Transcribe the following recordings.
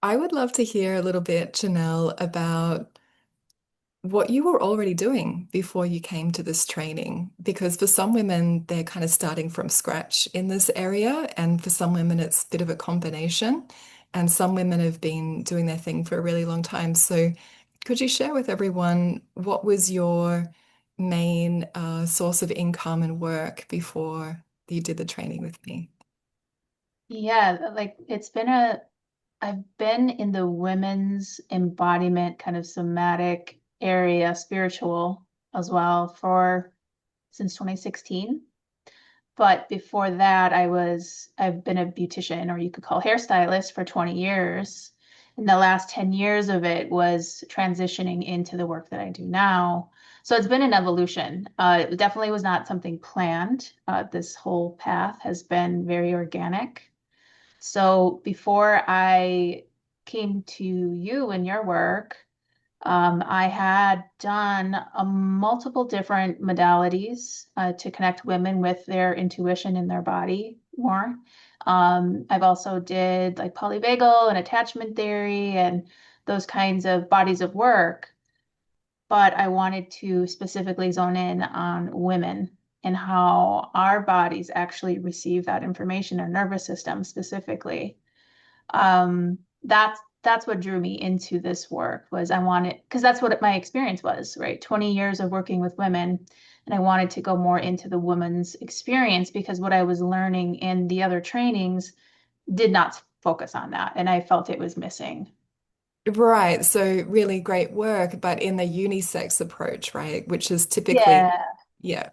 I would love to hear a little bit, Janelle, about what you were already doing before you came to this training. Because for some women, they're kind of starting from scratch in this area. And for some women, it's a bit of a combination. And some women have been doing their thing for a really long time. So could you share with everyone what was your main source of income and work before you did the training with me? Yeah, like I've been in the women's embodiment kind of somatic area, spiritual as well, for since 2016. But before that, I've been a beautician, or you could call hairstylist, for 20 years. And the last 10 years of it was transitioning into the work that I do now. So it's been an evolution. It definitely was not something planned. This whole path has been very organic. So before I came to you and your work, I had done multiple different modalities to connect women with their intuition in their body more. I've also did like polyvagal and attachment theory and those kinds of bodies of work, but I wanted to specifically zone in on women and how our bodies actually receive that information, our nervous system specifically. That's what drew me into this work was I wanted, because that's what my experience was, right? 20 years of working with women, and I wanted to go more into the woman's experience because what I was learning in the other trainings did not focus on that, and I felt it was missing. Right. So really great work, but in the unisex approach, right? Which is typically, Yeah, yeah,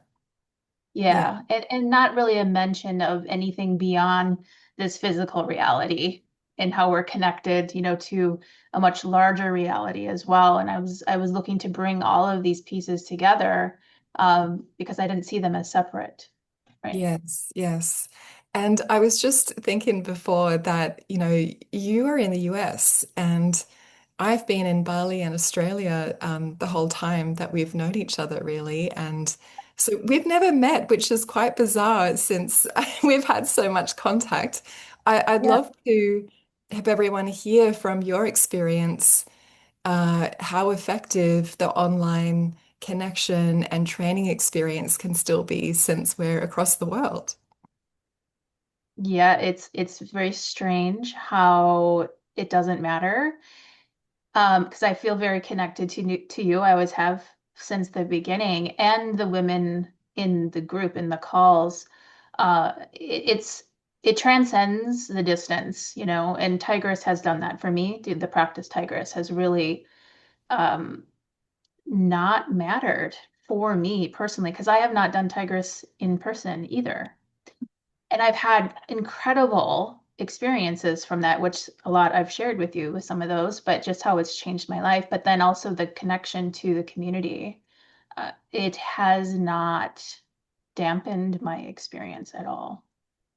yeah, yeah, and not really a mention of anything beyond this physical reality and how we're connected, to a much larger reality as well. And I was looking to bring all of these pieces together because I didn't see them as separate, right? yes, yes. And I was just thinking before that, you are in the US and I've been in Bali and Australia the whole time that we've known each other, really. And so we've never met, which is quite bizarre since we've had so much contact. I'd Yeah. love to have everyone hear from your experience how effective the online connection and training experience can still be since we're across the world. Yeah, it's very strange how it doesn't matter. Because I feel very connected to you. I always have since the beginning, and the women in the group in the calls. It transcends the distance, and Tigress has done that for me. The practice Tigress has really um, not mattered for me personally, because I have not done Tigress in person either. And I've had incredible experiences from that, which a lot I've shared with you with some of those, but just how it's changed my life. But then also the connection to the community. It has not dampened my experience at all.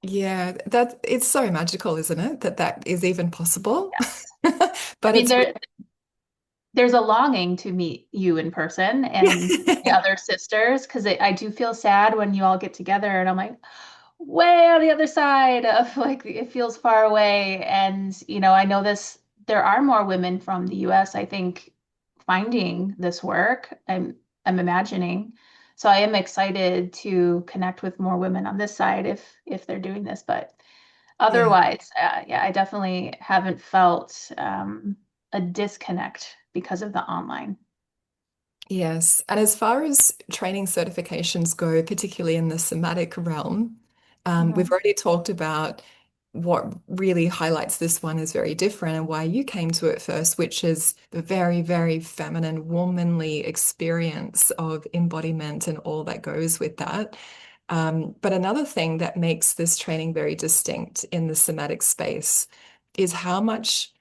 Yeah, that it's so magical, isn't it? That that is even possible. Yes. I But mean, it's there's a longing to meet you in person and the other sisters because I do feel sad when you all get together and I'm like, way on the other side of like it feels far away. And I know there are more women from the US, I think, finding this work. I'm imagining. So I am excited to connect with more women on this side if they're doing this. But yeah. otherwise, yeah, I definitely haven't felt a disconnect because of the online. Yes. And as far as training certifications go, particularly in the somatic realm, we've Mhm. already talked about what really highlights this one as very different and why you came to it first, which is the very, very feminine, womanly experience of embodiment and all that goes with that. But another thing that makes this training very distinct in the somatic space is how much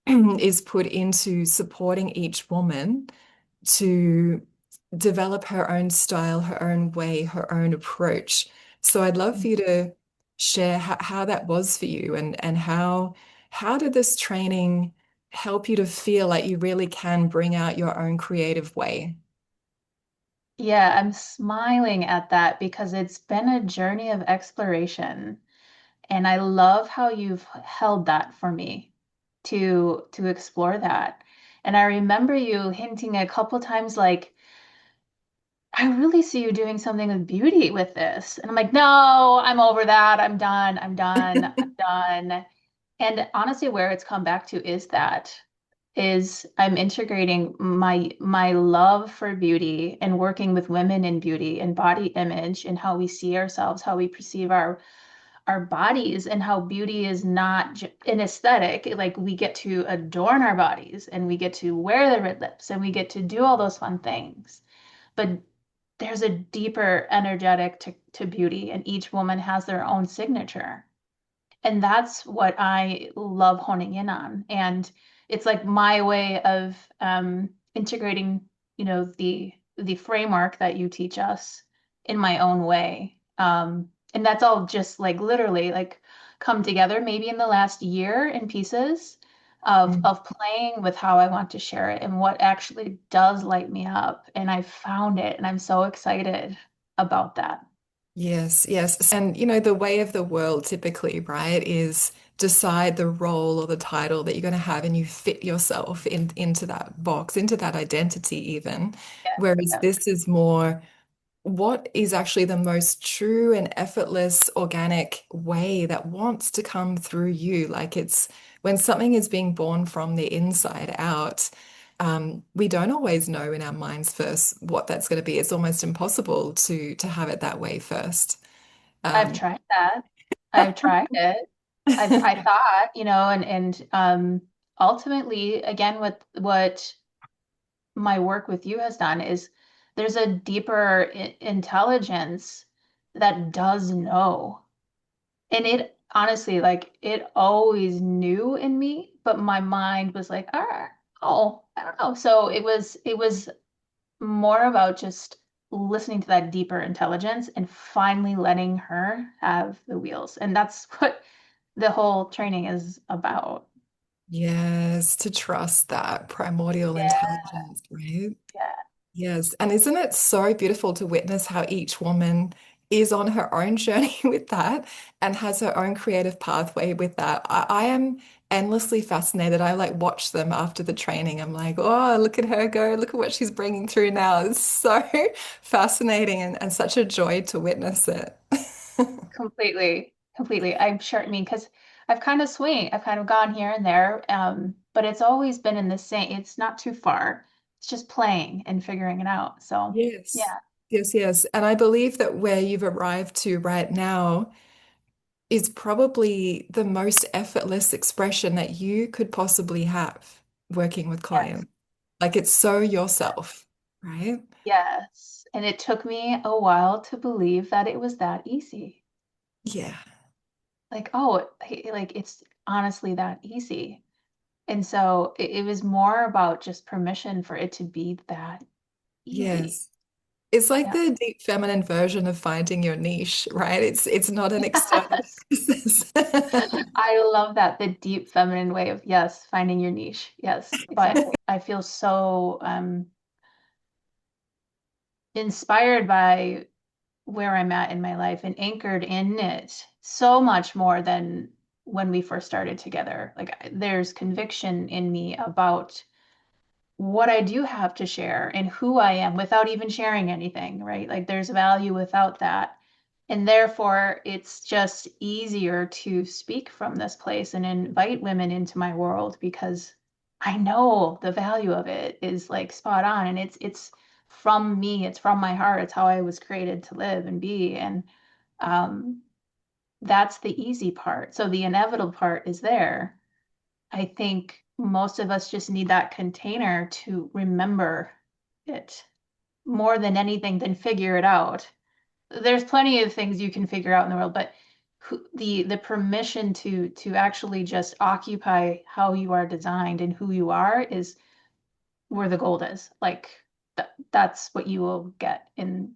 is put into supporting each woman to develop her own style, her own way, her own approach. So I'd love for you to share how that was for you and how did this training help you to feel like you really can bring out your own creative way? Yeah, I'm smiling at that because it's been a journey of exploration. And I love how you've held that for me. to explore that. And I remember you hinting a couple times like, I really see you doing something with beauty with this. And I'm like, no, I'm over that. I'm done. I'm done. I'm done. And honestly, where it's come back to is I'm integrating my love for beauty and working with women in beauty and body image and how we see ourselves, how we perceive our bodies, and how beauty is not an aesthetic. Like we get to adorn our bodies and we get to wear the red lips and we get to do all those fun things. But there's a deeper energetic to beauty, and each woman has their own signature. And that's what I love honing in on. And it's like my way of integrating, the framework that you teach us in my own way. And that's all just like literally like come together maybe in the last year in pieces of playing with how I want to share it and what actually does light me up. And I found it, and I'm so excited about that. Yes, yes. And the way of the world typically, right, is decide the role or the title that you're going to have and you fit yourself into that box, into that identity even. Yeah, Whereas yeah. this is more what is actually the most true and effortless, organic way that wants to come through you. Like it's when something is being born from the inside out, we don't always know in our minds first what that's going to be. It's almost impossible to have it that way first. I've Um, tried that. I've tried it. I thought, and ultimately, again, what my work with you has done is there's a deeper intelligence that does know. And it honestly, like it always knew in me, but my mind was like, oh, I don't know. So it was more about just listening to that deeper intelligence and finally letting her have the wheels. And that's what the whole training is about. yes, to trust that primordial Yeah, intelligence, right? yeah. Yes. And isn't it so beautiful to witness how each woman is on her own journey with that and has her own creative pathway with that? I am endlessly fascinated. I like watch them after the training. I'm like, oh, look at her go. Look at what she's bringing through now. It's so fascinating and such a joy to witness it. Completely, completely. I'm sure, I mean, because I've kind of gone here and there, but it's always been in the same, it's not too far. It's just playing and figuring it out. So, Yes. yeah, Yes, yes. And I believe that where you've arrived to right now is probably the most effortless expression that you could possibly have working with yes, clients. Like it's so yourself, right? yes. And it took me a while to believe that it was that easy. Yeah. Like, oh, like it's honestly that easy. And so it was more about just permission for it to be that easy. Yes. It's like Yeah. the deep feminine version of finding your niche, right? It's not an external Yes. process. I love that, the deep feminine way of, yes, finding your niche. Yes. But I feel so inspired by where I'm at in my life and anchored in it so much more than when we first started together. Like there's conviction in me about what I do have to share and who I am without even sharing anything, right? Like there's value without that. And therefore, it's just easier to speak from this place and invite women into my world because I know the value of it is like spot on, and it's from me, it's from my heart, it's how I was created to live and be. And um, that's the easy part. So the inevitable part is there. I think most of us just need that container to remember it more than anything than figure it out. There's plenty of things you can figure out in the world, but the permission to actually just occupy how you are designed and who you are is where the gold is. Like that's what you will get in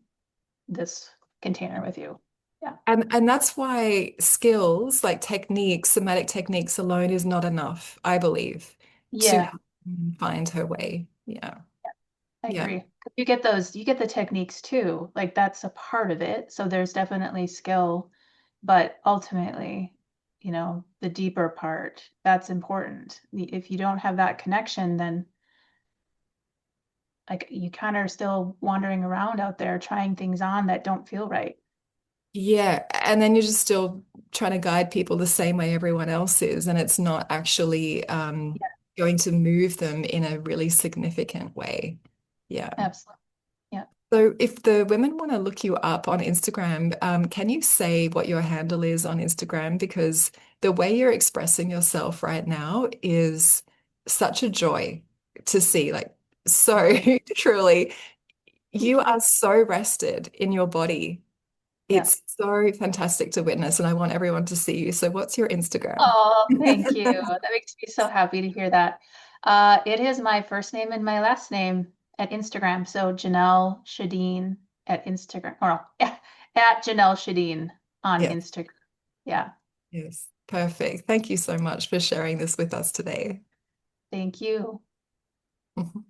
this container with you. Yeah. And that's why skills like techniques, somatic techniques alone is not enough, I believe, to Yeah, help women find her way. Yeah. I Yeah. agree. You get the techniques too. Like that's a part of it. So there's definitely skill, but ultimately, the deeper part. That's important. If you don't have that connection, then like you kind of are still wandering around out there trying things on that don't feel right. Yeah, and then you're just still trying to guide people the same way everyone else is, and it's not actually Yeah, going to move them in a really significant way. Yeah. absolutely. Yeah. So if the women want to look you up on Instagram, can you say what your handle is on Instagram? Because the way you're expressing yourself right now is such a joy to see. Like, so truly, Thank you you. are so rested in your body. Yeah. It's so fantastic to witness, and I want everyone to see you. So, what's your Instagram? Oh, thank you. That makes me so happy to hear that. It is my first name and my last name at Instagram. So Janelle Sjodin at Instagram, or at Janelle Sjodin on Yes, Instagram. Yeah. yes, perfect. Thank you so much for sharing this with us today. Thank you. Mhm.